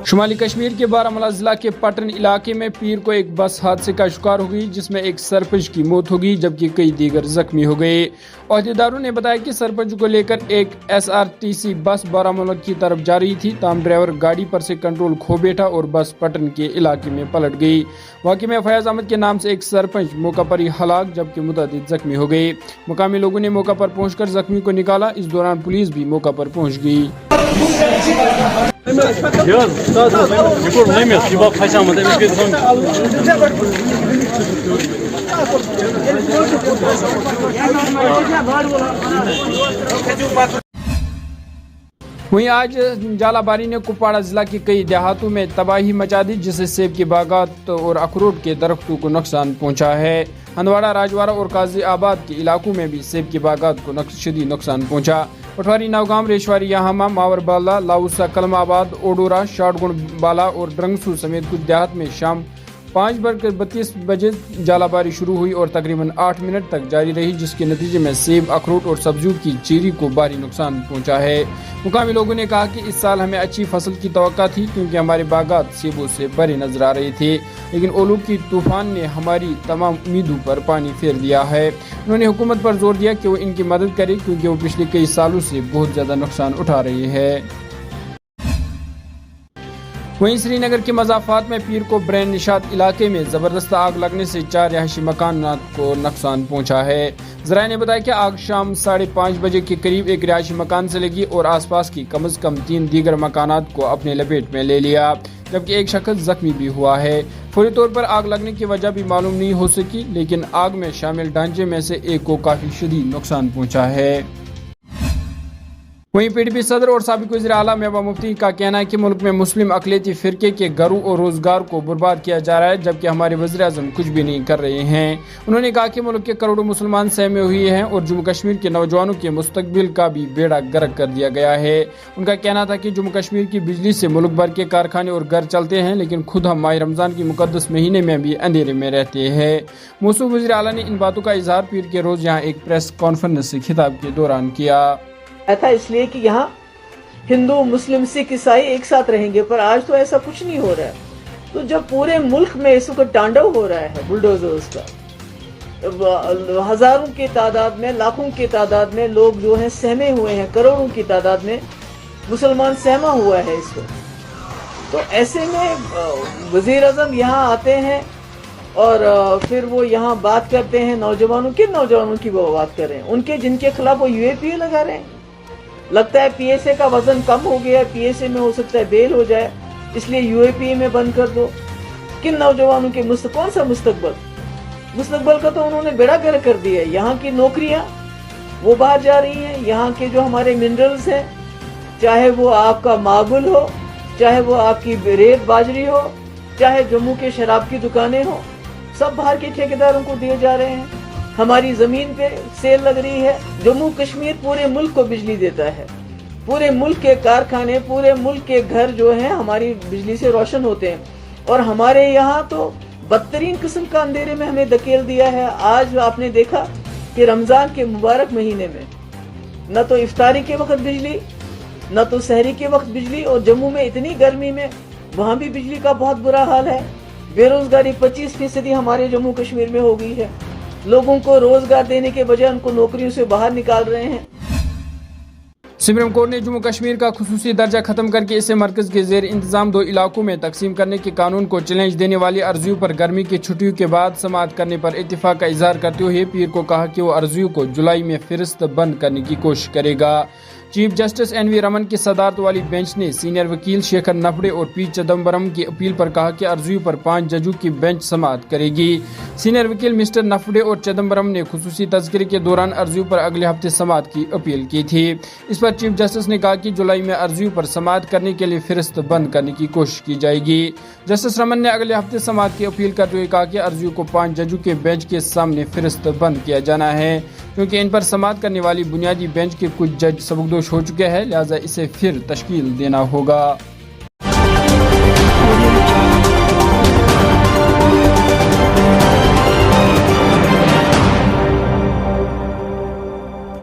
شمالی کشمیر کے بارہمولہ ضلع کے پٹن علاقے میں پیر کو ایک بس حادثے کا شکار ہو گئی، جس میں ایک سرپنچ کی موت ہو گئی جبکہ کئی دیگر زخمی ہو گئے۔ عہدیداروں نے بتایا کہ سرپنچ کو لے کر ایک SRTC بس بارہمولہ کی طرف جا رہی تھی، تاہم ڈرائیور گاڑی پر سے کنٹرول کھو بیٹھا اور بس پٹن کے علاقے میں پلٹ گئی۔ واقعے میں فیاض احمد کے نام سے ایک سرپنچ موقع پر ہی ہلاک جبکہ متعدد زخمی ہو گئے۔ مقامی لوگوں نے موقع پر پہنچ کر زخمی کو نکالا، اس دوران پولیس بھی موقع پر پہنچ گئی۔ وہیں آج جالا باری نے کپواڑہ ضلع کے کئی دیہاتوں میں تباہی مچا دی، جس سے سیب کے باغات اور اخروٹ کے درختوں کو نقصان پہنچا ہے۔ ہندواڑہ، راجوارہ اور قاضی آباد کے علاقوں میں بھی سیب کے باغات کو شدید نقصان پہنچا۔ پٹواری، نوگام، ریشواری، یہاما، ماور بالا، لاؤسا، کلم آباد، اوڈورا، شاٹ گنڈ بالا اور ڈرنگسو سمیت کچھ دیہات میں شام 5:32 بجے جالا باری شروع ہوئی اور تقریباً 8 منٹ تک جاری رہی، جس کے نتیجے میں سیب، اخروٹ اور سبزیوں کی چیری کو بھاری نقصان پہنچا ہے۔ مقامی لوگوں نے کہا کہ اس سال ہمیں اچھی فصل کی توقع تھی کیونکہ ہمارے باغات سیبوں سے بھرے نظر آ رہے تھے، لیکن اولوکی طوفان نے ہماری تمام امیدوں پر پانی پھیر دیا ہے۔ انہوں نے حکومت پر زور دیا کہ وہ ان کی مدد کرے کیونکہ وہ پچھلے کئی سالوں سے بہت زیادہ نقصان اٹھا رہی ہے۔ وہیں سری نگر کے مضافات میں پیر کو برین نشاد علاقے میں زبردست آگ لگنے سے 4 رہائشی مکانات کو نقصان پہنچا ہے۔ ذرائع نے بتایا کہ آگ شام 5:30 بجے کے قریب ایک رہائشی مکان سے لگی اور آس پاس کی کم از کم 3 دیگر مکانات کو اپنے لپیٹ میں لے لیا، جبکہ ایک شخص زخمی بھی ہوا ہے۔ فوری طور پر آگ لگنے کی وجہ بھی معلوم نہیں ہو سکی، لیکن آگ میں شامل ڈھانچے میں سے ایک کو کافی شدید نقصان پہنچا ہے۔ وہیں PDP صدر اور سابق وزیر اعلیٰ محبوبہ مفتی کا کہنا ہے کہ ملک میں مسلم اقلیتی فرقے کے گھروں اور روزگار کو برباد کیا جا رہا ہے، جبکہ ہمارے وزیر اعظم کچھ بھی نہیں کر رہے ہیں۔ انہوں نے کہا کہ ملک کے کروڑوں مسلمان سہمے ہوئے ہیں اور جموں کشمیر کے نوجوانوں کے مستقبل کا بھی بیڑا غرق کر دیا گیا ہے۔ ان کا کہنا تھا کہ جموں کشمیر کی بجلی سے ملک بھر کے کارخانے اور گھر چلتے ہیں، لیکن خود ہم ماہ رمضان کے مقدس مہینے میں بھی اندھیرے میں رہتے ہیں۔ موصوف وزیر اعلیٰ نے ان باتوں کا اظہار پیر کے روز یہاں ایک پریس کانفرنس سے خطاب کے دوران کیا تھا، اس لیے کہ یہاں ہندو، مسلم، سکھ، عیسائی ایک ساتھ رہیں گے، پر آج تو ایسا کچھ نہیں ہو رہا ہے۔ تو جب پورے ملک میں اس وقت ٹانڈو ہو رہا ہے بلڈوزرز کا، ہزاروں کی تعداد میں، لاکھوں کی تعداد میں لوگ جو ہیں سہمے ہوئے ہیں، کروڑوں کی تعداد میں مسلمان سہما ہوا ہے اس وقت، تو ایسے میں وزیر اعظم یہاں آتے ہیں اور پھر وہ یہاں بات کرتے ہیں نوجوانوں کی وہ بات کر رہے ہیں، ان کے جن کے خلاف وہ UAPA لگا رہے ہیں۔ لگتا ہے PSA کا وزن کم ہو گیا، PSA میں ہو سکتا ہے بیل ہو جائے، اس لیے UAPA میں بند کر دو۔ کن نوجوانوں کے کون سا مستقبل کا تو انہوں نے بیڑا گرک کر دیا ہے۔ یہاں کی نوکریاں وہ باہر جا رہی ہیں، یہاں کے جو ہمارے منرلز ہیں، چاہے وہ آپ کا ماربل ہو، چاہے وہ آپ کی ریت باجری ہو، چاہے جموں کے شراب کی دکانیں ہوں، سب باہر کے ٹھیکیداروں کو دیے جا رہے ہیں۔ ہماری زمین پہ سیل لگ رہی ہے۔ جموں کشمیر پورے ملک کو بجلی دیتا ہے، پورے ملک کے کارخانے، پورے ملک کے گھر جو ہیں ہماری بجلی سے روشن ہوتے ہیں، اور ہمارے یہاں تو بدترین قسم کا اندھیرے میں ہمیں دھکیل دیا ہے۔ آج آپ نے دیکھا کہ رمضان کے مبارک مہینے میں نہ تو افطاری کے وقت بجلی، نہ تو سحری کے وقت بجلی، اور جموں میں اتنی گرمی میں وہاں بھی بجلی کا بہت برا حال ہے۔ بے روزگاری 25% ہمارے جموں کشمیر میں ہو گئی ہے۔ لوگوں کو روزگار دینے کے بجائے ان کو نوکریوں سے باہر نکال رہے ہیں۔ سپریم کورٹ نے جموں کشمیر کا خصوصی درجہ ختم کر کے اسے مرکز کے زیر انتظام 2 علاقوں میں تقسیم کرنے کے قانون کو چیلنج دینے والی عرضیوں پر گرمی کی چھٹیوں کے بعد سماعت کرنے پر اتفاق کا اظہار کرتے ہوئے پیر کو کہا کہ وہ عرضیوں کو جولائی میں فہرست بند کرنے کی کوشش کرے گا۔ چیف جسٹس NV رمن کی صدارت والی بینچ نے سینئر وکیل شیکھر نفڈے اور P چدمبرم کی اپیل پر کہا کہ عرضیوں پر 5 ججوں کی بینچ سماعت کرے گی۔ سینئر وکیل مسٹر نفڈے اور چدمبرم نے خصوصی تذکرے کے دوران عرضیوں پر اگلے ہفتے سماعت کی اپیل کی تھی۔ اس پر چیف جسٹس نے کہا کہ جولائی میں عرضیوں پر سماعت کرنے کے لیے فہرست بند کرنے کی کوشش کی جائے گی۔ جسٹس رمن نے اگلے ہفتے سماعت کی اپیل کرتے ہوئے کہا کہ عرضیوں کو 5 ججوں کے بینچ کے سامنے فہرست بند کیا جانا ہے، کیونکہ ان پر سماعت کرنے والی بنیادی بینچ کے کچھ جج سبکدوش ہو چکے ہیں، لہذا اسے پھر تشکیل دینا ہوگا۔